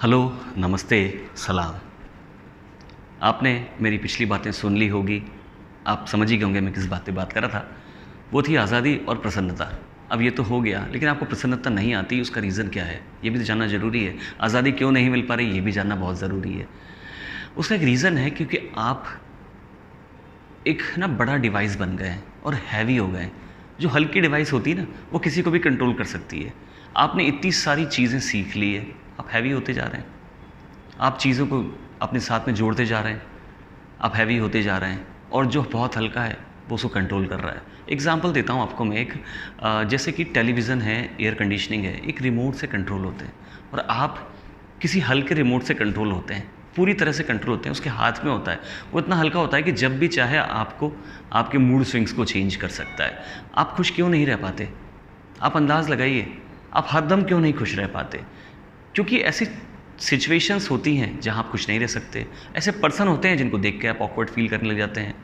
Hello, नमस्ते, सलाम। आपने मेरी पिछली बातें सुन ली होगी। आप समझ ही गए होंगे मैं किस बात पे बात कर रहा था। वो थी आज़ादी और प्रसन्नता। अब ये तो हो गया, लेकिन आपको प्रसन्नता नहीं आती, उसका रीज़न क्या है ये भी तो जानना ज़रूरी है। आज़ादी क्यों नहीं मिल पा रही ये भी जानना बहुत ज़रूरी है। उसका एक रीज़न है, क्योंकि आप एक ना बड़ा डिवाइस बन गए हैं और हैवी हो गए हैं। जो हल्की डिवाइस होती है ना, वो किसी को भी कंट्रोल कर सकती है। आपने इतनी सारी चीज़ें सीख ली है, आप हैवी होते जा रहे हैं। आप चीज़ों को अपने साथ में जोड़ते जा रहे हैं, आप हैवी होते जा रहे हैं, और जो बहुत हल्का है वो उसको कंट्रोल कर रहा है। एग्जांपल देता हूँ आपको मैं एक, जैसे कि टेलीविज़न है, एयर कंडीशनिंग है, एक रिमोट से कंट्रोल होते हैं, और आप किसी हल्के रिमोट से कंट्रोल होते हैं, पूरी तरह से कंट्रोल होते हैं, उसके हाथ में होता है। वो इतना हल्का होता है कि जब भी चाहे आपको आपके मूड स्विंग्स को चेंज कर सकता है। आप खुश क्यों नहीं रह पाते? आप अंदाज़ लगाइए, आप हरदम क्यों नहीं खुश रह पाते? क्योंकि ऐसी सिचुएशंस होती हैं जहाँ आप खुश नहीं रह सकते। ऐसे पर्सन होते हैं जिनको देख के आप ऑकवर्ड फील करने लग जाते हैं।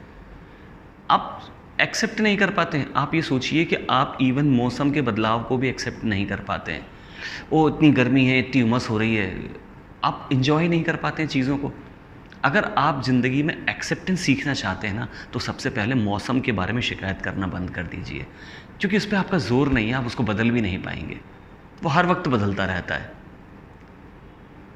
आप एक्सेप्ट नहीं कर पाते हैं। आप ये सोचिए कि आप इवन मौसम के बदलाव को भी एक्सेप्ट नहीं कर पाते हैं। ओ इतनी गर्मी है, इतनी उमस हो रही है, आप इंजॉय नहीं कर पाते हैं चीज़ों को। अगर आप ज़िंदगी में एक्सेप्टेंस सीखना चाहते हैं ना, तो सबसे पहले मौसम के बारे में शिकायत करना बंद कर दीजिए, क्योंकि उस पे आपका ज़ोर नहीं है, आप उसको बदल भी नहीं पाएंगे। वो हर वक्त बदलता रहता है।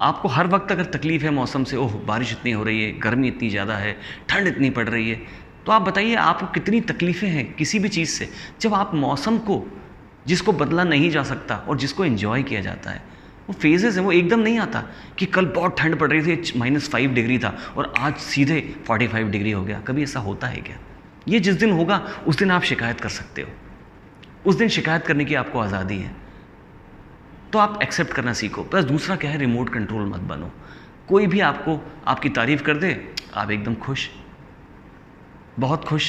आपको हर वक्त अगर तकलीफ़ है मौसम से, ओह बारिश इतनी हो रही है, गर्मी इतनी ज़्यादा है, ठंड इतनी पड़ रही है, तो आप बताइए आपको कितनी तकलीफ़ें हैं किसी भी चीज़ से। जब आप मौसम को, जिसको बदला नहीं जा सकता और जिसको एंजॉय किया जाता है, वो फेजेस हैं, वो एकदम नहीं आता कि कल बहुत ठंड पड़ रही थी, -5 डिग्री था और आज सीधे 45 डिग्री हो गया। कभी ऐसा होता है क्या? ये जिस दिन होगा उस दिन आप शिकायत कर सकते हो, उस दिन शिकायत करने की आपको आज़ादी है। तो आप एक्सेप्ट करना सीखो। प्लस दूसरा क्या है, रिमोट कंट्रोल मत बनो। कोई भी आपको आपकी तारीफ़ कर दे, आप एकदम खुश, बहुत खुश,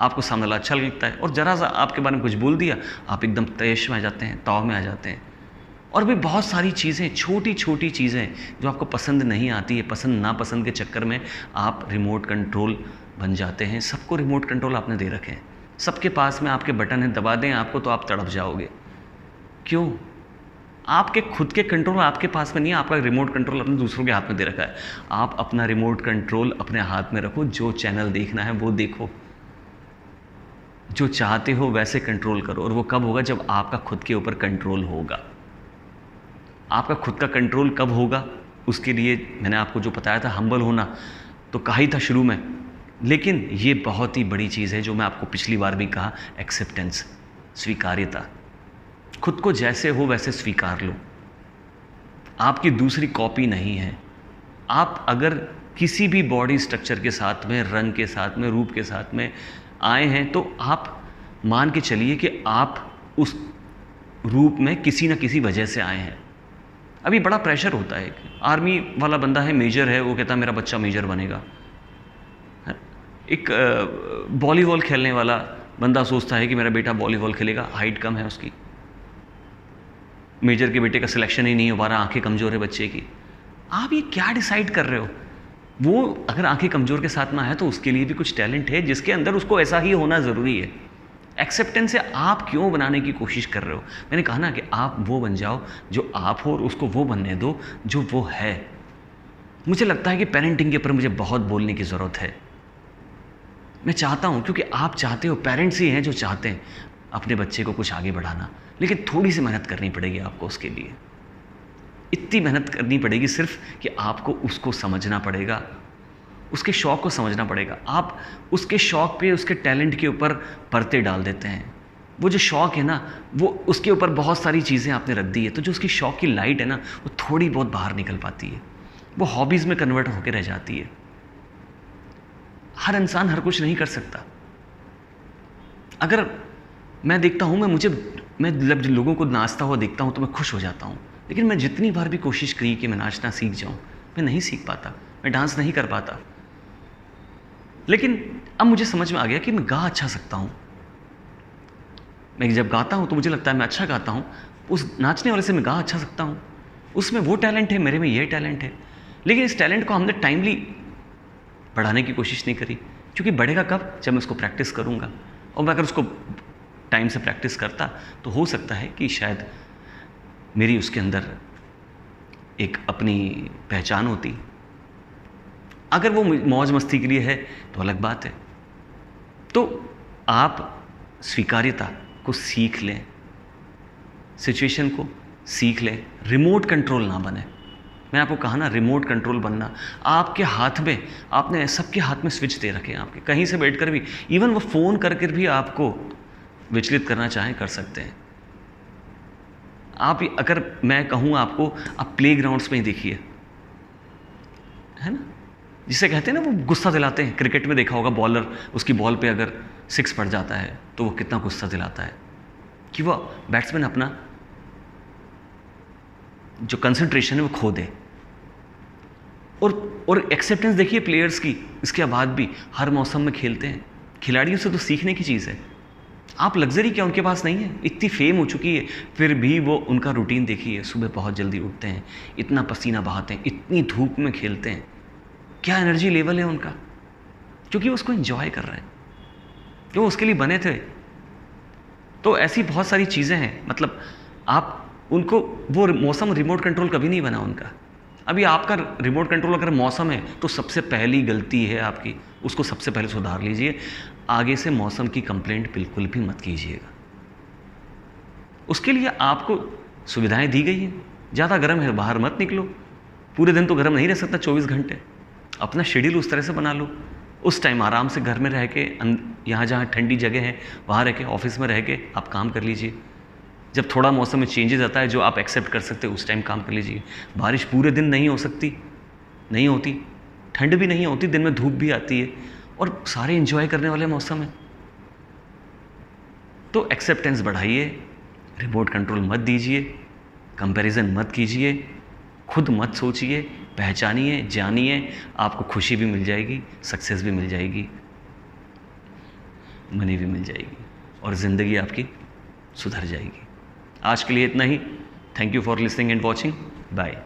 आपको सामने वाला अच्छा लगता है, और ज़रा सा आपके बारे में कुछ बोल दिया, आप एकदम तैश में आ जाते हैं, ताव में आ जाते हैं। और भी बहुत सारी चीज़ें, छोटी छोटी चीज़ें जो आपको पसंद नहीं आती है, पसंद नापसंद के चक्कर में आप रिमोट कंट्रोल बन जाते हैं। सबको रिमोट कंट्रोल आपने दे रखे हैं, सबके पास में आपके बटन हैं, दबा दें आपको तो आप तड़प जाओगे। क्यों? आपके खुद के कंट्रोल आपके पास में नहीं है, आपका रिमोट कंट्रोल अपने दूसरों के हाथ में दे रखा है। आप अपना रिमोट कंट्रोल अपने हाथ में रखो, जो चैनल देखना है वो देखो, जो चाहते हो वैसे कंट्रोल करो। और वो कब होगा? जब आपका खुद के ऊपर कंट्रोल होगा। आपका खुद का कंट्रोल कब होगा? उसके लिए मैंने आपको जो बताया था, हम्बल होना, तो कहा ही था शुरू में, लेकिन ये बहुत ही बड़ी चीज़ है जो मैं आपको पिछली बार भी कहा, एक्सेप्टेंस, स्वीकार्यता। खुद को जैसे हो वैसे स्वीकार लो। आपकी दूसरी कॉपी नहीं है। आप अगर किसी भी बॉडी स्ट्रक्चर के साथ में, रंग के साथ में, रूप के साथ में आए हैं, तो आप मान के चलिए कि आप उस रूप में किसी न किसी वजह से आए हैं। अभी बड़ा प्रेशर होता है। आर्मी वाला बंदा है, मेजर है, वो कहता है मेरा बच्चा मेजर बनेगा। एक वॉलीबॉल खेलने वाला बंदा सोचता है कि मेरा बेटा वॉलीबॉल खेलेगा, हाइट कम है उसकी, मेजर के बेटे का सिलेक्शन ही नहीं हो पा रहा, आंखें कमज़ोर है बच्चे की। आप ये क्या डिसाइड कर रहे हो? वो अगर आंखें कमज़ोर के साथ में आया तो उसके लिए भी कुछ टैलेंट है जिसके अंदर उसको ऐसा ही होना ज़रूरी है। एक्सेप्टेंस से आप क्यों बनाने की कोशिश कर रहे हो? मैंने कहा ना कि आप वो बन जाओ जो आप हो, और उसको वो बनने दो जो वो है। मुझे लगता है कि पेरेंटिंग के ऊपर मुझे बहुत बोलने की ज़रूरत है। मैं चाहता हूँ, क्योंकि आप चाहते हो, पेरेंट्स ही हैं जो चाहते हैं अपने बच्चे को कुछ आगे बढ़ाना, लेकिन थोड़ी सी मेहनत करनी पड़ेगी आपको उसके लिए। इतनी मेहनत करनी पड़ेगी सिर्फ कि आपको उसको समझना पड़ेगा, उसके शौक़ को समझना पड़ेगा। आप उसके शौक़ पे, उसके टैलेंट के ऊपर पर्दे डाल देते हैं। वो जो शौक़ है ना, वो उसके ऊपर बहुत सारी चीज़ें आपने रख दी है, तो जो उसकी शौक़ की लाइट है ना, वो थोड़ी बहुत बाहर निकल पाती है, वो हॉबीज़ में कन्वर्ट होकर रह जाती है। हर इंसान हर कुछ नहीं कर सकता। अगर मैं देखता हूँ, मैं जब लोगों को नाचता हुआ देखता हूँ तो मैं खुश हो जाता हूँ, लेकिन मैं जितनी बार भी कोशिश करी कि मैं नाचना सीख जाऊँ, मैं नहीं सीख पाता, मैं डांस नहीं कर पाता। लेकिन अब मुझे समझ में आ गया कि मैं गा अच्छा सकता हूँ। मैं जब गाता हूँ तो मुझे लगता है मैं अच्छा गाता हूँ, उस नाचने वाले से मैं गा अच्छा सकता हूँ, उसमें वो टैलेंट है, मेरे में ये टैलेंट है। लेकिन इस टैलेंट को हमने टाइमली बढ़ाने की कोशिश नहीं करी, क्योंकि बढ़ेगा कब? जब मैं उसको प्रैक्टिस करूँगा। और मैं अगर उसको टाइम से प्रैक्टिस करता तो हो सकता है कि शायद मेरी उसके अंदर एक अपनी पहचान होती। अगर वो मौज मस्ती के लिए है तो अलग बात है। तो आप स्वीकार्यता को सीख लें, सिचुएशन को सीख लें, रिमोट कंट्रोल ना बने। मैंने आपको कहा ना, रिमोट कंट्रोल बनना आपके हाथ में, आपने सबके हाथ में स्विच दे रखे हैं आपके, कहीं से बैठकर भी, इवन वो फ़ोन करके भी आपको विचलित करना चाहें कर सकते हैं। आप अगर मैं कहूँ आपको, आप प्लेग्राउंड्स में ही देखिए, है ना, जिसे कहते हैं ना वो गुस्सा दिलाते हैं। क्रिकेट में देखा होगा, बॉलर उसकी बॉल पे अगर 6 पड़ जाता है तो वो कितना गुस्सा दिलाता है कि वो बैट्समैन अपना जो कंसंट्रेशन है वो खो दे। और एक्सेप्टेंस देखिए प्लेयर्स की, इसके बाद भी हर मौसम में खेलते हैं। खिलाड़ियों से तो सीखने की चीज़ है। आप लग्जरी क्या उनके पास नहीं है, इतनी फेम हो चुकी है, फिर भी वो उनका रूटीन देखिए, सुबह बहुत जल्दी उठते हैं, इतना पसीना बहाते हैं, इतनी धूप में खेलते हैं। क्या एनर्जी लेवल है उनका, क्योंकि वो उसको एंजॉय कर रहे हैं, जो उसके लिए बने थे। तो ऐसी बहुत सारी चीज़ें हैं, मतलब आप उनको, वो मौसम रिमोट कंट्रोल कभी नहीं बना उनका। अभी आपका रिमोट कंट्रोल अगर मौसम है तो सबसे पहली गलती है आपकी, उसको सबसे पहले सुधार लीजिए। आगे से मौसम की कंप्लेंट बिल्कुल भी मत कीजिएगा। उसके लिए आपको सुविधाएं दी गई हैं। ज़्यादा गर्म है बाहर मत निकलो, पूरे दिन तो गर्म नहीं रह सकता 24 घंटे। अपना शेड्यूल उस तरह से बना लो, उस टाइम आराम से घर में रह के, यहाँ जहाँ ठंडी जगह है वहाँ रह के, ऑफिस में रह के आप काम कर लीजिए। जब थोड़ा मौसम में चेंजेस आता है जो आप एक्सेप्ट कर सकते हो, उस टाइम काम कर लीजिए। बारिश पूरे दिन नहीं हो सकती, नहीं होती, ठंड भी नहीं होती, दिन में धूप भी आती है, और सारे एंजॉय करने वाले मौसम है। तो एक्सेप्टेंस बढ़ाइए, रिमोट कंट्रोल मत दीजिए, कंपैरिजन मत कीजिए, खुद मत सोचिए, पहचानिए, जानिए, आपको खुशी भी मिल जाएगी, सक्सेस भी मिल जाएगी, मनी भी मिल जाएगी, और ज़िंदगी आपकी सुधर जाएगी। आज के लिए इतना ही। Thank you for listening and watching. Bye.